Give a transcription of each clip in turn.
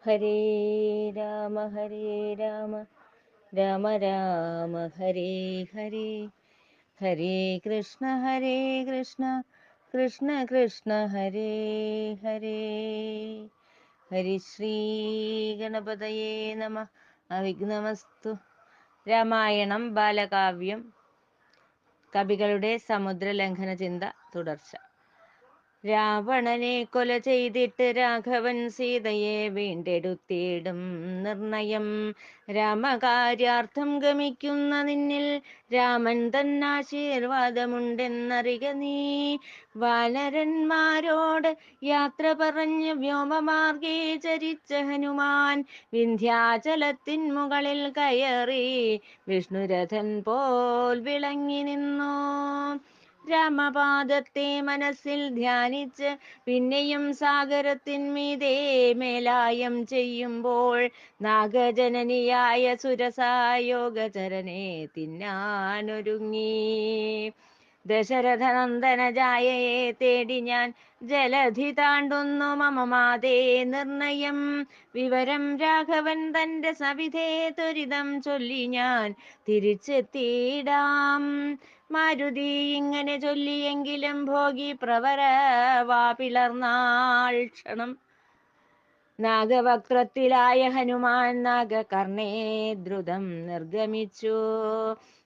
ഹരേ രാമ രാമ രാമ ഹരേ ഹരേ, ഹരേ കൃഷ്ണ കൃഷ്ണ കൃഷ്ണ ഹരേ ഹരേ. ഹരിശ്രീ ഗണപതയേ നമ. അവിഘ്നമസ്തു. രാമായണം ബാലകാവ്യം. കവികളുടെ സമുദ്രലംഘന ചിന്ത തുടർച്ച. രാവണനെ കൊല ചെയ്തിട്ട് രാഘവൻ സീതയെ വീണ്ടെടുത്തിടും നിർണയം. രാമകാര്യാർത്ഥം ഗമിക്കുന്ന നിന്നിൽ രാമൻ തന്നാശീർവാദമുണ്ടെന്നറിക നീ. വാനരന്മാരോട് യാത്ര പറഞ്ഞ് വ്യോമമാർഗേ ചരിച്ച ഹനുമാൻ വിന്ധ്യാചലത്തിൻ മുകളിൽ കയറി വിഷ്ണുരഥൻ പോൽ വിളങ്ങി നിന്നു. രാമപാദത്തെ മനസ്സിൽ ധ്യാനിച്ച് പിന്നെയും സാഗരത്തിന്മീതേ മേലായം ചെയ്യുമ്പോൾ നാഗജനനിയായ സുരസായോഗചരനെ തിന്നാനൊരുങ്ങി. ദശരഥനന്ദനജായയെ തേടി ഞാൻ ജലധി താണ്ടുന്നു മമമാതേ നിർണയം. വിവരം രാഘവൻ തന്റെ സവിധേ ത്വരിതം ചൊല്ലി ഞാൻ തിരിച്ചെത്തിയിടാം. മാരുതി ഇങ്ങനെ ചൊല്ലിയെങ്കിലും ഭോഗി പ്രവര വാ പിളർന്നാൾ ക്ഷണം. നാഗവക്ത്രത്തിലായ ഹനുമാൻ നാഗകർണേ ദ്രുതം നിർഗമിച്ചു.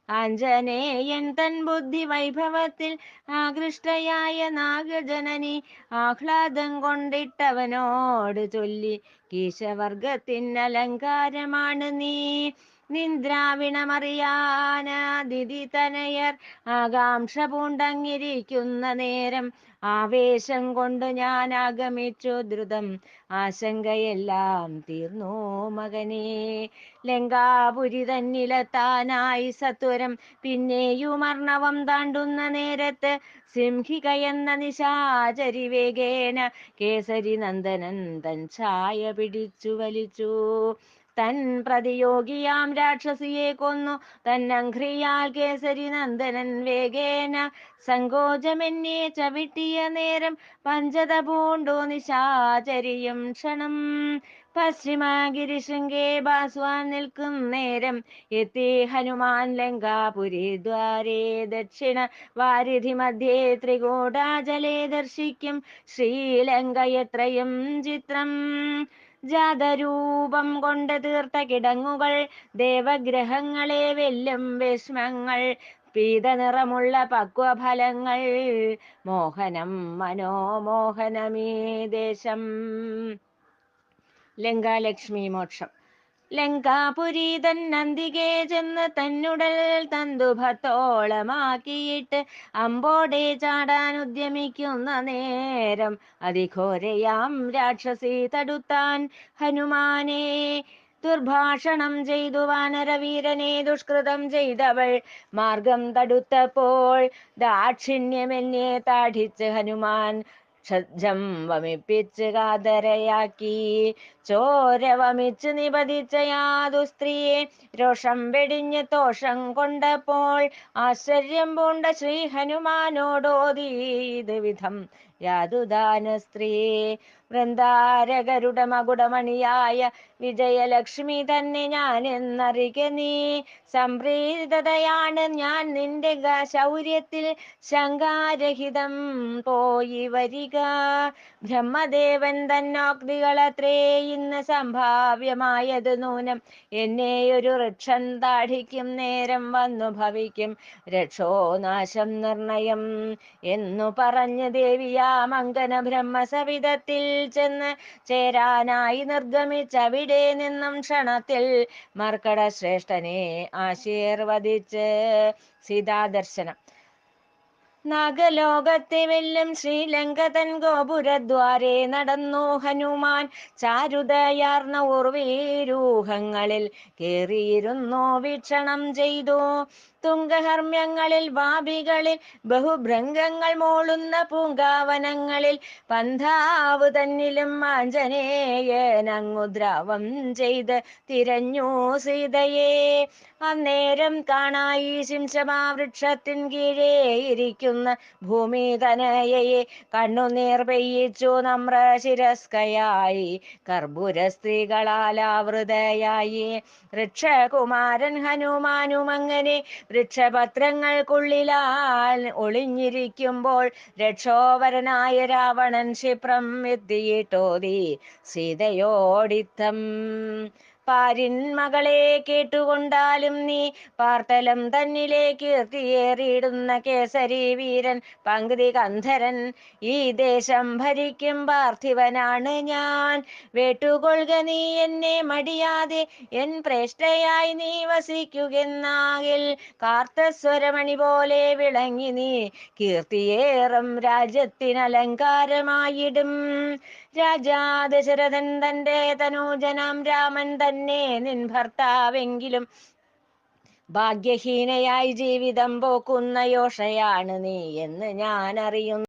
ആഞ്ജനേയൻ തൻ ബുദ്ധി വൈഭവത്തിൽ ആകൃഷ്ടയായ നാഗജനനി ആഹ്ലാദം കൊണ്ടിട്ടവനോട് ചൊല്ലി, കീശവർഗത്തിനലങ്കാരമാണ് നീ. നിന്ദ്രാവിണമറിയാനാദിതി തനയർ ആകാംക്ഷ പൂണ്ടങ്ങിരിക്കുന്ന നേരം ആവേശം കൊണ്ട് ഞാൻ ആഗമിച്ചു ദ്രുതം. ആശങ്കയെല്ലാം തീർന്നു മകനേ. ലങ്കാപുരി തന്നിലെത്താനായി സത്വരം പിന്നെയും അർണവം താണ്ടുന്ന നേരത്ത് സിംഹികയെന്ന നിശാചരി വേഗേന കേസരി നന്ദനൻ തൻ ഛായ പിടിച്ചു വലിച്ചു. തൻ പ്രതിയോഗിയാം രാക്ഷസിയെ കൊന്നു തന്നഘ്രിയാൽ കേസരി നന്ദനൻ വേഗേന സങ്കോചമെന്നെ ചവിട്ടിയ നേരം പഞ്ചത പൂണ്ടു നിശാചരിയും ക്ഷണം. പശ്ചിമഗിരിശൃംഗേ ഭാസ്വാൻ നിൽക്കും നേരം എത്തി ഹനുമാൻ ലങ്കാപുരി ദ്വാരേ. ദക്ഷിണ വാരിധി മധ്യേ ത്രികൂടാചലേ ദർശിക്കും ശ്രീലങ്ക എത്രയും ചിത്രം. ജാതരൂപം കൊണ്ട് തീർത്ത കിടങ്ങുകൾ ദേവഗ്രഹങ്ങളെ വെല്ലും വിസ്മങ്ങൾ. പീതനിറമുള്ള പക്വഫലങ്ങൾ മോഹനം മനോമോഹനമീ ദേശം. ലങ്കാലക്ഷ്മി മോക്ഷം. ലങ്കാപുരി തന്നന്തികെ ചെന്ന് തന്നുടൽ തന്തുഭത്തോളമാക്കിയിട്ട് അമ്പോടെ ചാടാൻ ഉദ്യമിക്കുന്ന നേരം അതിഘോരയാം രാക്ഷസി തടുത്താൻ ഹനുമാനെ. ദുർഭാഷണം ചെയ്തു വാനരവീരനെ ദുഷ്കൃതം ചെയ്തവൾ മാർഗം തടുത്തപ്പോൾ ദാക്ഷിണ്യമെന്നെ താഠിച്ച് ഹനുമാൻ ക്ഷജ്ജം വമിപ്പിച്ച് കാതരയാക്കി. ചോര വമിച്ച് നിപതിച്ച യാതു സ്ത്രീയെ രോഷം വെടിഞ്ഞ് തോഷം കൊണ്ടപ്പോൾ ആശ്ചര്യം പൂണ്ട ശ്രീ ഹനുമാനോടോതീത് വിധം യാതുദാന സ്ത്രീയെ. വൃന്ദാരകരുടെ മകുടമണിയായ വിജയലക്ഷ്മി തന്നെ ഞാൻ എന്നറിക നീ. സംപ്രീതതയാണ് ഞാൻ നിന്റെ ശൗര്യത്തിൽ ശങ്കാരഹിതം പോയി വരിക. ബ്രഹ്മദേവൻ തന്നോക്തികളത്രേ ഇന്ന് സംഭാവ്യമായത് നൂനം. എന്നെയൊരു വൃക്ഷം താഠിക്കും നേരം വന്നു ഭവിക്കും രക്ഷോനാശം നിർണയം എന്നു പറഞ്ഞ് ദേവിയാമങ്കന ബ്രഹ്മസവിധത്തിൽ ചെന്ന് ചേരാനായി നിർഗമിച്ചവിടെ നിന്നും ക്ഷണത്തിൽ മർക്കട ശ്രേഷ്ഠനെ ആശീർവദിച്ച്. സീതാദർശനം. നാഗലോകത്തെ വെല്ലും ശ്രീലങ്ക തൻ ഗോപുരദ്വാരേ നടന്നു ഹനുമാൻ. ചാരുതയാർന്ന ഉർവീരൂഹങ്ങളിൽ കേറിയിരുന്നു വീക്ഷണം ചെയ്തു. തുംഗഹർമ്മ്യങ്ങളിൽ വാപികളിൽ ബഹുഭൃംഗങ്ങൾ മൂളുന്ന പൂങ്കാവനങ്ങളിൽ പന്ഥാവ് തന്നിലും ആഞ്ജനേയനങ്ങുദ്രാവം ചെയ്ത് തിരഞ്ഞു സീതയെ. അന്നേരം കാണായി ശിംശമാ വൃക്ഷത്തിൻ കീഴേ ഇരിക്കുന്ന വിലപിക്കുന്ന ഭൂമി തനയയെ കണ്ണുനീർ പെയ്യിച്ചു നമ്രശിരസ്കയായി കർപ്പൂര സ്ത്രീകളാൽ ആവൃതയായി. വൃക്ഷകുമാരൻ ഹനുമാനും അങ്ങനെ വൃക്ഷപത്രങ്ങൾക്കുള്ളിലാൽ ഒളിഞ്ഞിരിക്കുമ്പോൾ രക്ഷോവരനായ രാവണൻ ക്ഷിപ്രം എത്തിയിട്ടോതി സീതയോടിത്തം. പാരിൻ മകളെ കേട്ടുകൊണ്ടാലും നീ പാർത്തലം തന്നിലെ കീർത്തിയേറിയിടുന്ന കേസരി വീരൻ പങ്ക്തി കന്ധരൻ. ഈ ദേശം ഭരിക്കും പാർത്ഥിവനാണ് ഞാൻ. വേട്ടുകൊള്ളുക നീ എന്നെ മടിയാതെ, എൻ പ്രേഷ്ഠയായി നീ വസിക്കുകെന്നാകിൽ കാർത്തസ്വരമണി പോലെ വിളങ്ങി നീ കീർത്തിയേറും രാജ്യത്തിനലങ്കാരമായിടും. രാജാ ദശരഥൻ തന്റെ തനൂജനാം രാമൻ തന്നെ നിൻ ഭർത്താവെങ്കിലും ഭാഗ്യഹീനയായി ജീവിതം പോക്കുന്ന യോഷയാണ് നീ എന്ന് ഞാൻ അറിയുന്നു.